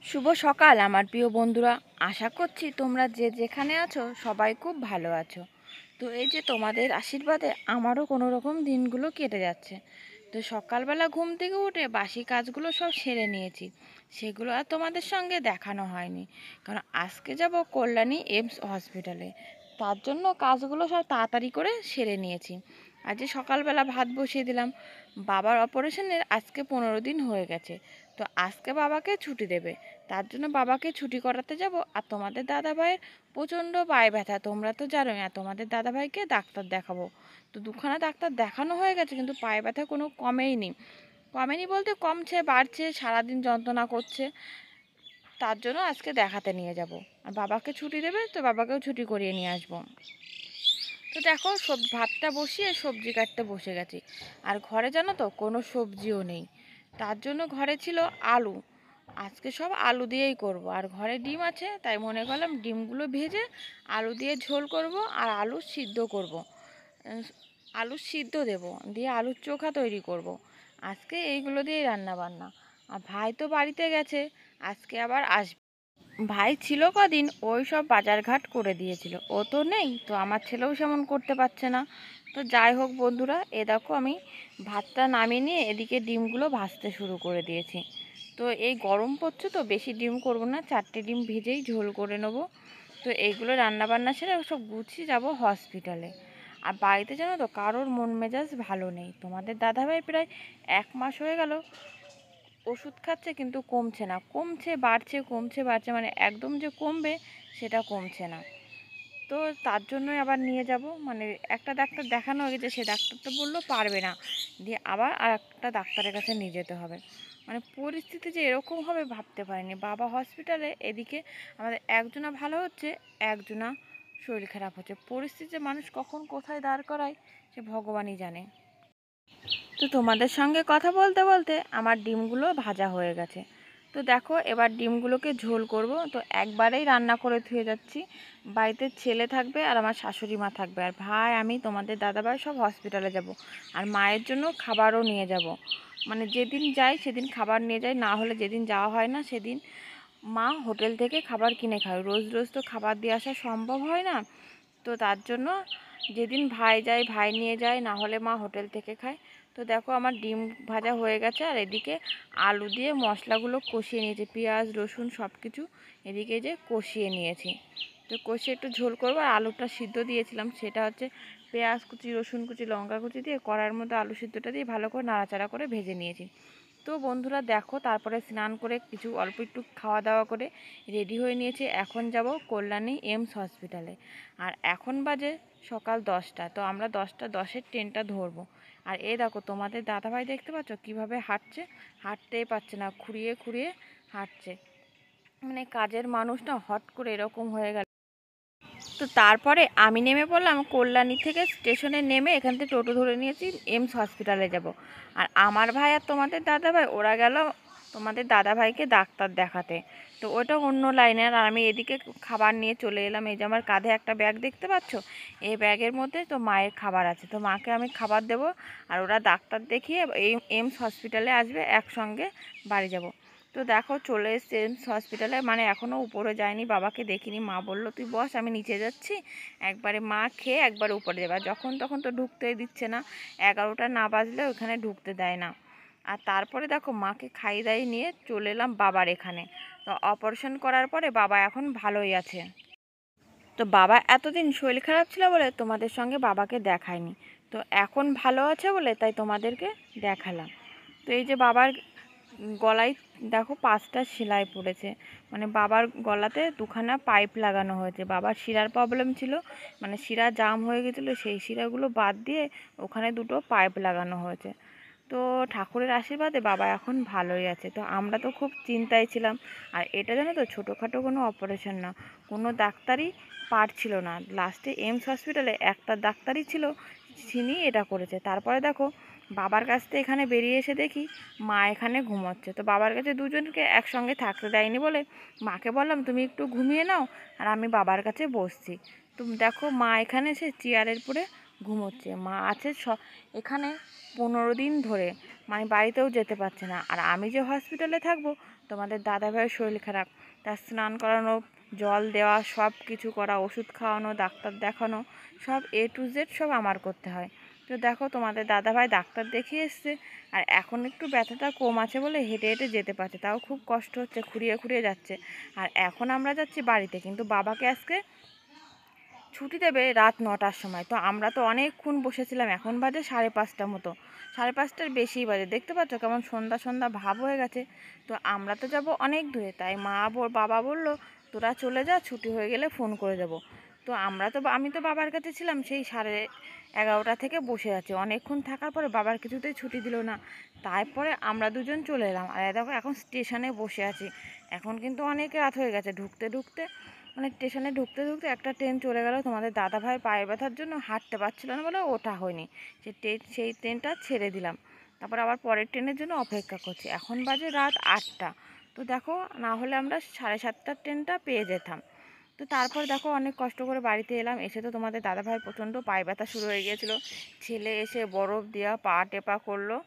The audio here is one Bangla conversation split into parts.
শুভ সকাল আমার প্রিয় বন্ধুরা। আশা করছি তোমরা যে যেখানে আছো সবাই খুব ভালো আছো। তো এই যে তোমাদের আশীর্বাদে আমারও কোনো রকম দিনগুলো কেটে যাচ্ছে। তো সকালবেলা ঘুম থেকে উঠে বাসি কাজগুলো সব সেরে নিয়েছি, সেগুলো আর তোমাদের সঙ্গে দেখানো হয়নি, কারণ আজকে যাব কল্যাণী এমস হসপিটালে। তার জন্য কাজগুলো সব তাড়াতাড়ি করে সেরে নিয়েছি। আজ যে সকালবেলা ভাত বসিয়ে দিলাম। বাবার অপারেশনের আজকে 15 দিন হয়ে গেছে। তো আজকে বাবাকে ছুটি দেবে, তার জন্য বাবাকে ছুটি করাতে যাব। আর তোমাদের দাদাভাইয়ের প্রচণ্ড পায়ে ব্যথা, তোমরা তো জানোই। আর তোমাদের দাদাভাইকে ডাক্তার দেখাবো। তো দুখানা ডাক্তার দেখানো হয়ে গেছে, কিন্তু পায়ে ব্যথা কোনো কমেইনি। কমেনি বলতে কমছে বাড়ছে, সারাদিন যন্ত্রণা করছে। তার জন্য আজকে দেখাতে নিয়ে যাব। আর বাবাকে ছুটি দেবে, তো বাবাকেও ছুটি করিয়ে নিয়ে আসবো। তো দেখো ভাতটা বসিয়ে সবজি কাটতে বসে গেছি। আর ঘরে জানো তো কোনো সবজিও নেই। তার জন্য ঘরে ছিল আলু। আজকে সব আলু দিয়েই করব। আর ঘরে ডিম আছে, তাই মনে করলাম ডিমগুলো ভেজে আলু দিয়ে ঝোল করব আর আলু সিদ্ধ করব। আলু সিদ্ধ দেব, দিয়ে আলুর চোখা তৈরি করব। আজকে এইগুলো দিয়েই রান্না বান্না। আর ভাই তো বাড়িতে গেছে, আজকে আবার আসবে। ভাই ছিল কদিন, ওই সব বাজারঘাট করে দিয়েছিল। ও তো নেই, তো আমার ছেলেও সেমন করতে পারছে না। তো যাই হোক বন্ধুরা, এ দেখো আমি ভাতটা নামিয়ে নিয়ে এদিকে ডিমগুলো ভাজতে শুরু করে দিয়েছি। তো এই গরম পড়ছে, তো বেশি ডিম করব না, 4টে ডিম ভেজেই ঝোল করে নেবো। তো এইগুলো রান্নাবান্না সেরে সব গুছিয়ে যাব হসপিটালে। আর বাড়িতে জানো তো কারোর মন মেজাজ ভালো নেই। তোমাদের দাদাভাই প্রায় 1 মাস হয়ে গেল ওষুধ খাচ্ছে, কিন্তু কমছে না, কমছে বাড়ছে, কমছে বাড়ছে, মানে একদম যে কমবে সেটা কমছে না। তো তার জন্যই আবার নিয়ে যাব। মানে একটা ডাক্তার দেখানো হয়ে গেছে, সে ডাক্তারটা বললো পারবে না, দিয়ে আবার আর একটা ডাক্তারের কাছে নিয়ে যেতে হবে। মানে পরিস্থিতি যে এরকম হবে ভাবতে পারিনি। বাবা হসপিটালে, এদিকে আমাদের একজনা ভালো হচ্ছে, একজনা শরীর খারাপ হচ্ছে। পরিস্থিতিতে মানুষ কখন কোথায় দাঁড় করায় সে ভগবানই জানে। তো তোমাদের সঙ্গে কথা বলতে বলতে আমার ডিমগুলো ভাজা হয়ে গেছে। তো দেখো এবার ডিমগুলোকে ঝোল করব। তো একবারেই রান্না করে ধুয়ে যাচ্ছি। বাড়িতে ছেলে থাকবে আর আমার শাশুড়ি মা থাকবে, আর ভাই, আমি, তোমাদের দাদাভাই সব হসপিটালে যাব। আর মায়ের জন্য খাবারও নিয়ে যাব। মানে যেদিন যাই সেদিন খাবার নিয়ে যাই, না হলে যেদিন যাওয়া হয় না সেদিন মা হোটেল থেকে খাবার কিনে খায়। রোজ রোজ তো খাবার দিয়ে আসা সম্ভব হয় না। তো তার জন্য যেদিন ভাই যায় ভাই নিয়ে যায়, না হলে মা হোটেল থেকে খায়। তো দেখো আমার ডিম ভাজা হয়ে গেছে, আর এদিকে আলু দিয়ে মশলাগুলো কষিয়ে নিয়েছি, পেঁয়াজ রসুন সব কিছু এদিকে যে কষিয়ে নিয়েছি। তো কষিয়ে একটু ঝোল করবো। আর আলুটা সিদ্ধ দিয়েছিলাম, সেটা হচ্ছে পেঁয়াজ কুচি রসুন কুচি লঙ্কা কুচি দিয়ে কড়াইয়ের মধ্যে আলু সিদ্ধটা দিয়ে ভালো করে নাড়াচাড়া করে ভেজে নিয়েছি। তো বন্ধুরা দেখো, তারপরে স্নান করে কিছু অল্প একটু খাওয়া দাওয়া করে রেডি হয়ে নিয়েছি। এখন যাব কল্যাণী এমস হসপিটালে। আর এখন বাজে সকাল 10টা। তো আমরা 10টা 10-এর ট্রেনটা ধরবো। আর এই দেখো তোমাদের দাদাভাই দেখতে পাচ্ছ কীভাবে হাঁটছে, হাঁটতেই পারছে না, খুঁড়িয়ে খুঁড়িয়ে হাঁটছে। মানে কাজের মানুষ না, হট করে এরকম হয়ে গেল। তো তারপরে আমি নেমে পড়লাম কল্যাণী থেকে, স্টেশনে নেমে এখান থেকে টোটো ধরে নিয়েছি, এমস হসপিটালে যাব। আর আমার ভাই আর তোমাদের দাদাভাই ওরা গেল তোমাদের দাদাভাইকে ডাক্তার দেখাতে। তো ওটা অন্য লাইনের, আর আমি এদিকে খাবার নিয়ে চলে এলাম। এই যে আমার কাঁধে একটা ব্যাগ দেখতে পাচ্ছ, এই ব্যাগের মধ্যে তো মায়ের খাবার আছে, তো মাকে আমি খাবার দেব। আর ওরা ডাক্তার দেখিয়ে এই এমস হসপিটালে আসবে, একসঙ্গে বাড়ি যাব। তো দেখো চলে এসছে এমস হসপিটালে। মানে এখনও উপরে যায়নি, বাবাকে দেখিনি। মা বললো তুই বস, আমি নিচে যাচ্ছি, একবারে মা খেয়ে একবারে উপরে যাবে। যখন তখন তো ঢুকতেই দিচ্ছে না, 11টা না বাজলে ওখানে ঢুকতে দেয় না। আর তারপরে দেখো মাকে খাইয়ে দাইয়ে নিয়ে চলে এলাম বাবার এখানে। তো অপারেশন করার পরে বাবা এখন ভালোই আছে। তো বাবা এতদিন শরীর খারাপ ছিল বলে তোমাদের সঙ্গে বাবাকে দেখায়নি। তো এখন ভালো আছে বলে তাই তোমাদেরকে দেখালাম। তো এই যে বাবার গলায় দেখো 5টা সেলাই পড়েছে। মানে বাবার গলাতে 2খানা পাইপ লাগানো হয়েছে। বাবার শিরার প্রবলেম ছিল, মানে শিরা জাম হয়ে গেছিলো, সেই শিরাগুলো বাদ দিয়ে ওখানে 2টো পাইপ লাগানো হয়েছে। তো ঠাকুরের আশীর্বাদে বাবা এখন ভালোই আছে। তো আমরা তো খুব চিন্তায় ছিলাম। আর এটা জানো তো ছোটোখাটো কোনো অপারেশন না, কোনো ডাক্তারই পারছিল না। লাস্টে এমস হসপিটালে একটা ডাক্তারই ছিল, তিনি এটা করেছে। তারপরে দেখো বাবার কাছ থেকে এখানে বেরিয়ে এসে দেখি মা এখানে ঘুমোচ্ছে। তো বাবার কাছে দুজনকে একসঙ্গে থাকতে দেয়নি বলে মাকে বললাম তুমি একটু ঘুমিয়ে নাও, আর আমি বাবার কাছে বসছি। তো দেখো মা এখানে এসে চেয়ারের উপরে ঘুমোচ্ছে। মা আছে এখানে 15 দিন ধরে, মানে বাড়িতেও যেতে পারছে না। আর আমি যে হসপিটালে থাকবো তোমাদের দাদাভাইয়ের শরীর খারাপ, তার স্নান করানো, জল দেওয়া, সব কিছু করা, ওষুধ খাওয়ানো, ডাক্তার দেখানো, সব A to Z সব আমার করতে হয়। তো দেখো তোমাদের দাদাভাই ডাক্তার দেখিয়ে এসছে, আর এখন একটু ব্যথাটা কম আছে বলে হেঁটে হেঁটে যেতে পারছে, তাও খুব কষ্ট হচ্ছে, খুঁড়িয়ে খুঁড়িয়ে যাচ্ছে। আর এখন আমরা যাচ্ছি বাড়িতে, কিন্তু বাবাকে আজকে ছুটি দেবে রাত 9টার সময়। তো আমরা তো অনেকক্ষণ বসেছিলাম, এখন বাজে 5:30 মতো, 5:30টার বেশিই বাজে। দেখতে পাচ্ছ কেমন সন্ধ্যা সন্ধ্যা ভাব হয়ে গেছে। তো আমরা তো যাব অনেক দূরে, তাই বাবা বলল তোরা চলে যা, ছুটি হয়ে গেলে ফোন করে দেবো। তো আমি তো বাবার কাছে ছিলাম সেই 11:30টা থেকে বসে আছি, অনেকক্ষণ থাকার পরে বাবার কিছুতেই ছুটি দিল না। তারপরে আমরা দুজন চলে এলাম, আর দেখো এখন স্টেশনে বসে আছি। এখন কিন্তু অনেক রাত হয়ে গেছে, ঢুকতে ঢুকতে মানে স্টেশনে ঢুকতে ঢুকতে একটা ট্রেন চলে গেল। তোমাদের দাদাভাই পায়ের ব্যথার জন্য হাঁটতে পারছিল না বলে ওঠা হয়নি, সেই ট্রেনটা ছেড়ে দিলাম। তারপর আবার পরের ট্রেনের জন্য অপেক্ষা করছি। এখন বাজে রাত 8টা। তো দেখো, না হলে আমরা 7:30টার ট্রেনটা পেয়ে যেতাম। তো তারপর দেখো অনেক কষ্ট করে বাড়িতে এলাম, এসে তো তোমাদের দাদাভাই প্রচণ্ড পায়ে ব্যথা শুরু হয়ে গিয়েছিলো। ছেলে এসে বরফ দেওয়া পা টেপা করলো,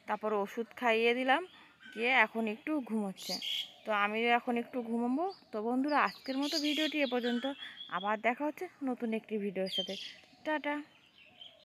তারপর ওষুধ খাইয়ে দিলাম, গিয়ে এখন একটু ঘুমোচ্ছে। তো আমিও এখন একটু ঘুমাবো। তো বন্ধুরা, আজকের মতো ভিডিওটি এ পর্যন্ত। আবার দেখা হচ্ছে নতুন একটি ভিডিওর সাথে। টাটা।